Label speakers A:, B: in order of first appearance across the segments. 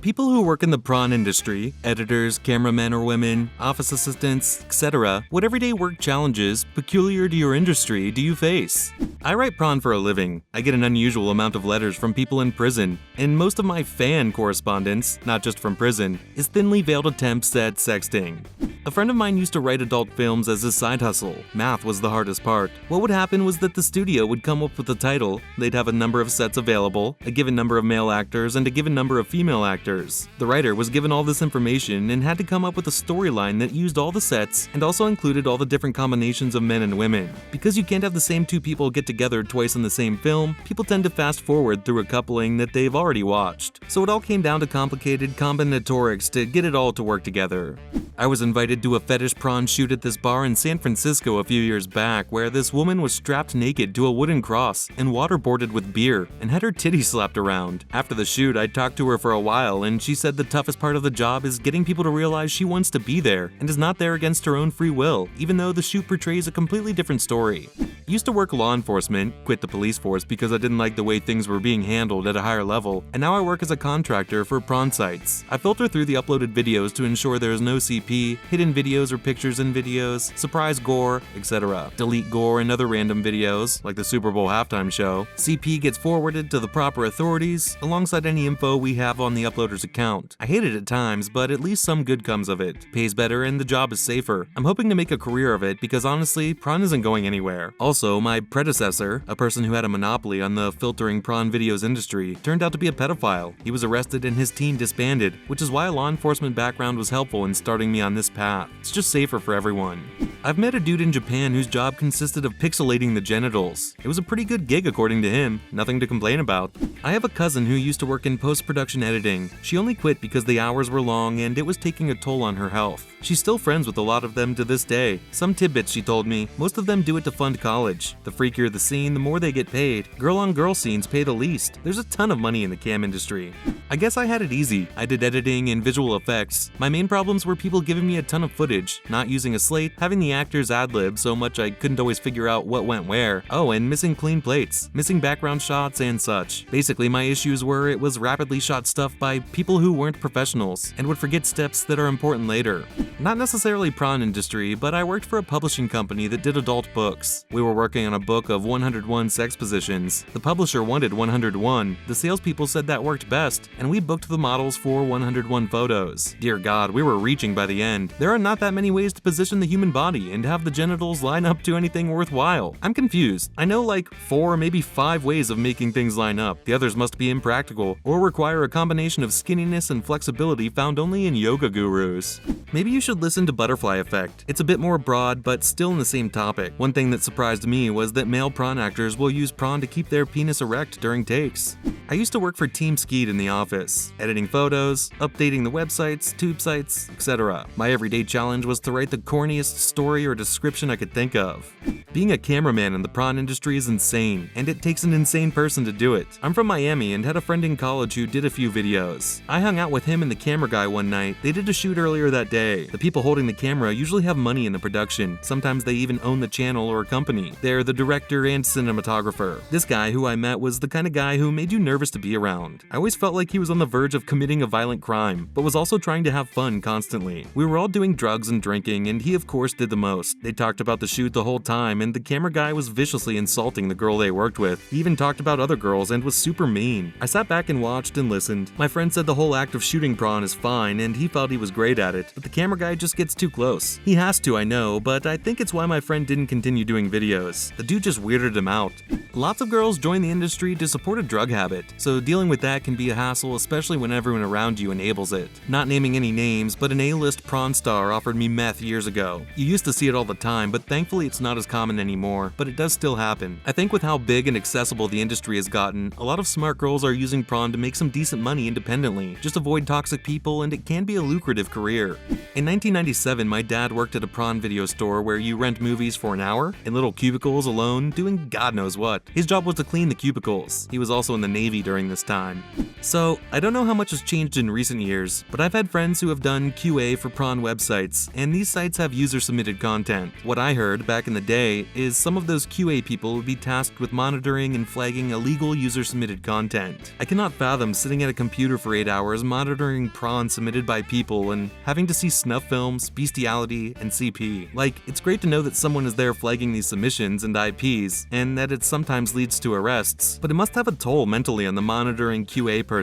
A: People who work in the prawn industry, editors, cameramen or women, office assistants, etc., what everyday work challenges, peculiar to your industry, do you face? I write prawn for a living. I get an unusual amount of letters from people in prison, and most of my fan correspondence, not just from prison, is thinly veiled attempts at sexting. A friend of mine used to write adult films as his side hustle. Math was the hardest part. What would happen was that the studio would come up with a title, they'd have a number of sets available, a given number of male actors, and a given number of female actors. The writer was given all this information and had to come up with a storyline that used all the sets and also included all the different combinations of men and women. Because you can't have the same two people get together twice in the same film, people tend to fast forward through a coupling that they've already watched. So it all came down to complicated combinatorics to get it all to work together. I was invited to a fetish prawn shoot at this bar in San Francisco a few years back where this woman was strapped naked to a wooden cross and waterboarded with beer and had her titties slapped around. After the shoot, I talked to her for a while and she said the toughest part of the job is getting people to realize she wants to be there and is not there against her own free will, even though the shoot portrays a completely different story. Used to work law enforcement, quit the police force because I didn't like the way things were being handled at a higher level, and now I work as a contractor for prawn sites. I filter through the uploaded videos to ensure there is no CP, hidden videos or pictures in videos, surprise gore, etc. Delete gore and other random videos, like the Super Bowl halftime show. CP gets forwarded to the proper authorities, alongside any info we have on the uploader's account. I hate it at times, but at least some good comes of it. Pays better and the job is safer. I'm hoping to make a career of it because honestly, prawn isn't going anywhere. Also, my predecessor, a person who had a monopoly on the filtering prawn videos industry, turned out to be a pedophile. He was arrested and his team disbanded, which is why a law enforcement background was helpful in starting me on this path. It's just safer for everyone. I've met a dude in Japan whose job consisted of pixelating the genitals. It was a pretty good gig according to him, nothing to complain about. I have a cousin who used to work in post-production editing. She only quit because the hours were long and it was taking a toll on her health. She's still friends with a lot of them to this day. Some tidbits she told me, most of them do it to fund college. The freakier the scene, the more they get paid. Girl-on-girl scenes pay the least. There's a ton of money in the cam industry. I guess I had it easy. I did editing and visual effects. My main problems were people giving me a ton of footage, not using a slate, having the actors ad-lib so much I couldn't always figure out what went where. Oh, and missing clean plates, missing background shots and such. Basically, my issues were it was rapidly shot stuff by people who weren't professionals and would forget steps that are important later. Not necessarily prawn industry, but I worked for a publishing company that did adult books. We were working on a book of 101 sex positions. The publisher wanted 101. The salespeople said that worked best, and we booked the models for 101 photos. Dear God, we were reaching by the end. There are not that many ways to position the human body and have the genitals line up to anything worthwhile. I'm confused. I know like 4 or maybe 5 ways of making things line up. The others must be impractical or require a combination of skinniness and flexibility found only in yoga gurus. Maybe you should listen to Butterfly Effect. It's a bit more broad, but still in the same topic. One thing that surprised me was that male prawn actors will use prawn to keep their penis erect during takes. I used to work for Team Skeet in the office, editing photos, updating the websites, tube sites, etc. My everyday challenge was to write the corniest story or description I could think of. Being a cameraman in the prawn industry is insane, and it takes an insane person to do it. I'm from Miami and had a friend in college who did a few videos. I hung out with him and the camera guy one night. They did a shoot earlier that day. The people holding the camera usually have money in the production. Sometimes they even own the channel or company. They're the director and cinematographer. This guy who I met was the kind of guy who made you nervous to be around. I always felt like he was on the verge of committing a violent crime, but was also trying to have fun constantly. We were all doing drugs and drinking, and he of course did the most. They talked about the shoot the whole time, and the camera guy was viciously insulting the girl they worked with. He even talked about other girls and was super mean. I sat back and watched and listened. My friend said the whole act of shooting prawn is fine, and he felt he was great at it, but the camera guy just gets too close. He has to, I know, but I think it's why my friend didn't continue doing videos. The dude just weirded him out. Lots of girls join the industry to support a drug habit, so dealing with that can be a hassle, especially when everyone around you enables it. Not naming any names, but an A-list prawn star offered me meth years ago. You used to see it all the time, but thankfully it's not as common anymore, but it does still happen. I think with how big and accessible the industry has gotten, a lot of smart girls are using prawn to make some decent money independently. Just avoid toxic people and it can be a lucrative career. In 1997, my dad worked at a prawn video store where you rent movies for an hour, in little cubicles alone, doing God knows what. His job was to clean the cubicles. He was also in the Navy during this time. So, I don't know how much has changed in recent years, but I've had friends who have done QA for prawn websites, and these sites have user-submitted content. What I heard back in the day is some of those QA people would be tasked with monitoring and flagging illegal user-submitted content. I cannot fathom sitting at a computer for 8 hours monitoring prawn submitted by people and having to see snuff films, bestiality, and CP. Like, it's great to know that someone is there flagging these submissions and IPs, and that it sometimes leads to arrests, but it must have a toll mentally on the monitoring QA person.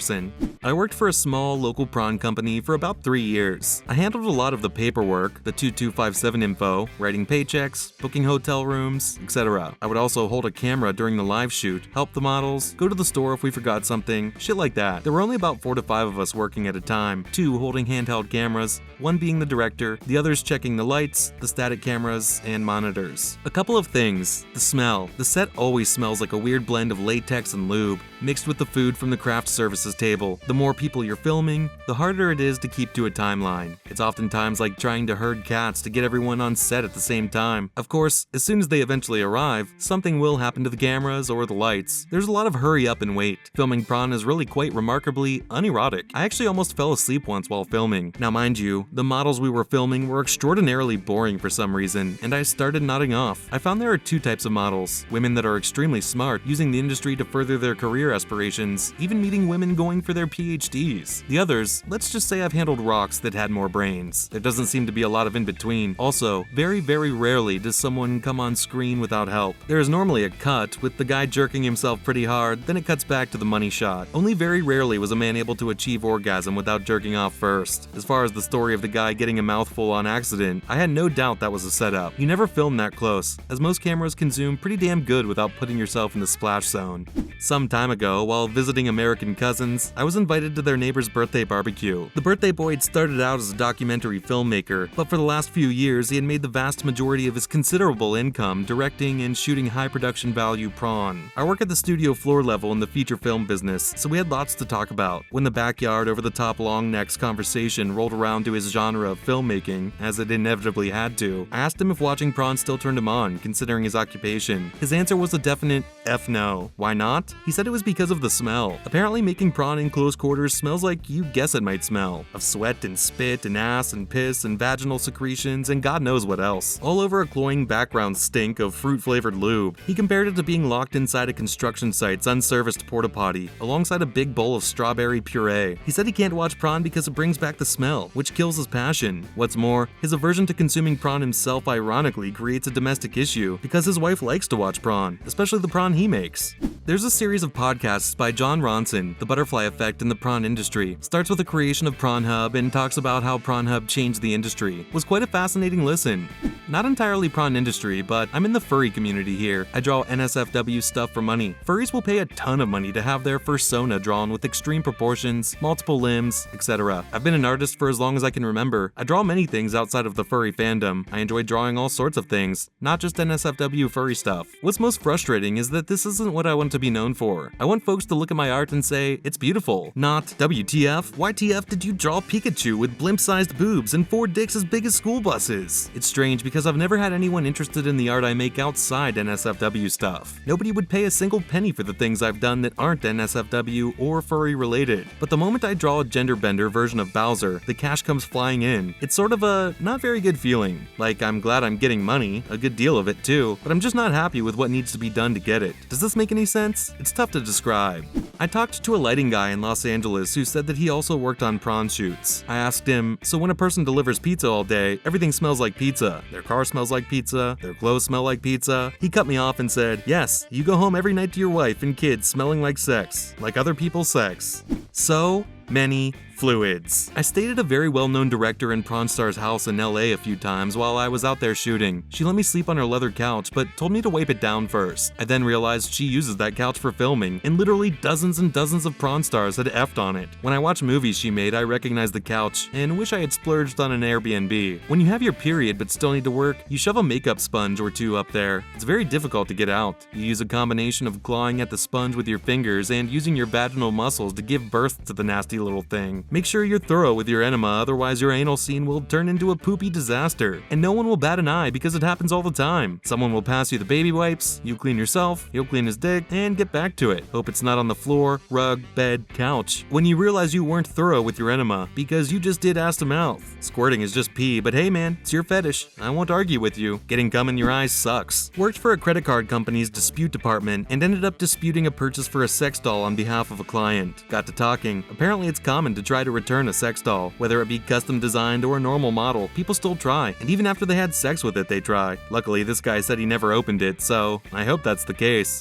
A: I worked for a small local prawn company for about 3 years. I handled a lot of the paperwork, the 2257 info, writing paychecks, booking hotel rooms, etc. I would also hold a camera during the live shoot, help the models, go to the store if we forgot something, shit like that. There were only about 4 to 5 of us working at a time, 2 holding handheld cameras, 1 being the director, the others checking the lights, the static cameras, and monitors. A couple of things. The smell. The set always smells like a weird blend of latex and lube, mixed with the food from the craft services table. The more people you're filming, the harder it is to keep to a timeline. It's oftentimes like trying to herd cats to get everyone on set at the same time. Of course, as soon as they eventually arrive, something will happen to the cameras or the lights. There's a lot of hurry up and wait. Filming prawn is really quite remarkably unerotic. I actually almost fell asleep once while filming. Now mind you, the models we were filming were extraordinarily boring for some reason, and I started nodding off. I found there are 2 types of models. Women that are extremely smart, using the industry to further their career aspirations, even meeting women going for their PhDs. The others, let's just say I've handled rocks that had more brains. There doesn't seem to be a lot of in between. Also, very rarely does someone come on screen without help. There is normally a cut, with the guy jerking himself pretty hard, then it cuts back to the money shot. Only very rarely was a man able to achieve orgasm without jerking off first. As far as the story of the guy getting a mouthful on accident, I had no doubt that was a setup. You never film that close, as most cameras can zoom pretty damn good without putting yourself in the splash zone. Some time ago, while visiting American cousins, I was invited to their neighbor's birthday barbecue. The birthday boy had started out as a documentary filmmaker, but for the last few years he had made the vast majority of his considerable income directing and shooting high production value prawn. I work at the studio floor level in the feature film business, so we had lots to talk about. When the backyard over the top long necks conversation rolled around to his genre of filmmaking, as it inevitably had to, I asked him if watching prawn still turned him on, considering his occupation. His answer was a definite F no. Why not? He said it was because of the smell. Apparently making prawn in close quarters smells like you guess it might smell. Of sweat and spit and ass and piss and vaginal secretions and God knows what else. All over a cloying background stink of fruit-flavored lube. He compared it to being locked inside a construction site's unserviced porta potty, alongside a big bowl of strawberry puree. He said he can't watch prawn because it brings back the smell, which kills his passion. What's more, his aversion to consuming prawn himself ironically creates a domestic issue because his wife likes to watch prawn, especially the prawn he makes. There's a series of podcasts by John Ronson, The Butterfly Effect in the Prawn Industry. Starts with the creation of Prawn Hub and talks about how Prawn Hub changed the industry. Was quite a fascinating listen. Not entirely prawn industry, but I'm in the furry community here. I draw NSFW stuff for money. Furries will pay a ton of money to have their fursona drawn with extreme proportions, multiple limbs, etc. I've been an artist for as long as I can remember. I draw many things outside of the furry fandom. I enjoy drawing all sorts of things, not just NSFW furry stuff. What's most frustrating is that this isn't what I want to be known for. I want folks to look at my art and say, it's beautiful, not WTF, YTF did you draw Pikachu with blimp-sized boobs and 4 dicks as big as school buses? It's strange because I've never had anyone interested in the art I make outside NSFW stuff. Nobody would pay a single penny for the things I've done that aren't NSFW or furry related. But the moment I draw a gender bender version of Bowser, the cash comes flying in. It's sort of a not very good feeling. Like, I'm glad I'm getting money, a good deal of it too, but I'm just not happy with what needs to be done to get it. Does this make any sense? It's tough to describe. I talked to a lighting guy in Los Angeles who said that he also worked on prawn shoots. I asked him, so when a person delivers pizza all day, everything smells like pizza. Their car smells like pizza, their clothes smell like pizza. He cut me off and said, yes, you go home every night to your wife and kids smelling like sex, like other people's sex. So many fluids. I stayed at a very well-known director in Prawn Star's house in LA a few times while I was out there shooting. She let me sleep on her leather couch, but told me to wipe it down first. I then realized she uses that couch for filming, and literally dozens and dozens of Prawn Stars had effed on it. When I watch movies she made, I recognize the couch, and wish I had splurged on an Airbnb. When you have your period but still need to work, you shove a makeup sponge or 2 up there. It's very difficult to get out. You use a combination of clawing at the sponge with your fingers and using your vaginal muscles to give birth to the nasty little thing. Make sure you're thorough with your enema, otherwise your anal scene will turn into a poopy disaster. And no one will bat an eye because it happens all the time. Someone will pass you the baby wipes, you clean yourself, you'll clean his dick, and get back to it. Hope it's not on the floor, rug, bed, couch. When you realize you weren't thorough with your enema because you just did ass to mouth. Squirting is just pee, but hey man, it's your fetish. I won't argue with you. Getting gum in your eyes sucks. Worked for a credit card company's dispute department and ended up disputing a purchase for a sex doll on behalf of a client. Got to talking. Apparently it's common to try to return a sex doll. Whether it be custom designed or a normal model, people still try. And even after they had sex with it, they try. Luckily, this guy said he never opened it, so I hope that's the case.